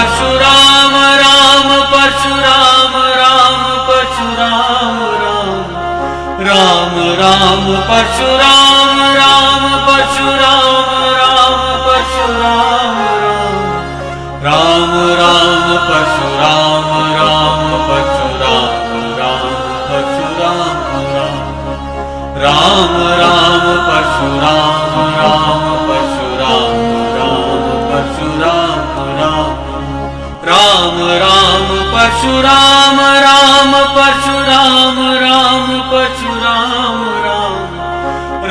Parshuram Ram Parshuram Ram Parshuram Ram Ram Ram Parshuram Ram Parshuram Ram Parshuram Ram Ram Parshuram Ram Parshuram Ram Parshuram Ram Ram Parshuram Ram Parshuram Ram Parshuram Ram Ram Parshuram Ram Parshuram Ram Parshuram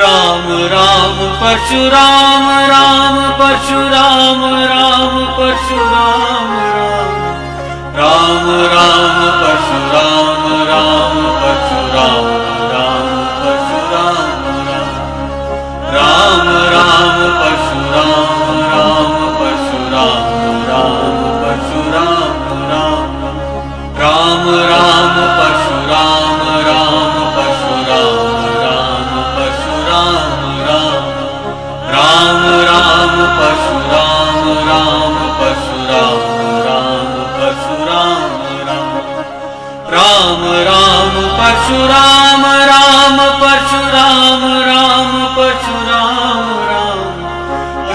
Ram Ram Parshuram Ram Parshuram Ram Parshuram Ram Ram Parshuram Ram Parshuram Ram Parshuram Ram Ram Parshuram Ram Parshuram Ram Parshuram Ram Ram Parshuram Ram Parshuram Ram Parshuram Ram Ram Parshuram Ram Parshuram Ram Parshuram Ram Ram Parshuram Ram Parshuram Ram Parshuram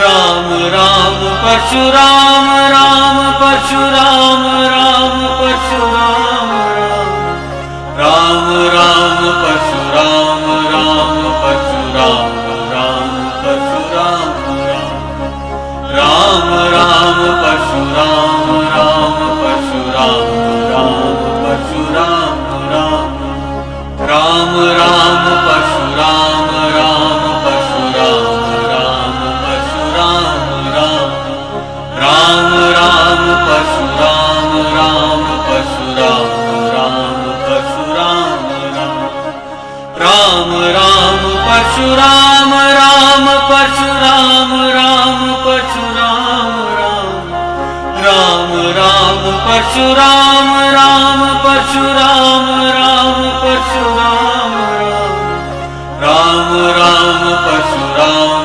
Ram Ram Parshuram Ram Parshuram Ram Parshuram Ram Ram Parshuram Ram Parshuram Ram Parshuram Ram Ram Parshuram Ram Parshuram Ram Parshuram Ram Ram Parshuram Ram Parshuram Ram Parshuram Ram Ram Parshuram Ram Parshuram Ram Parshuram Ram Ram Parshuram Ram Parshuram Ram Parshuram Ram Ram Parshuram Ram Parshuram Ram Parshuram Ram Ram Parshuram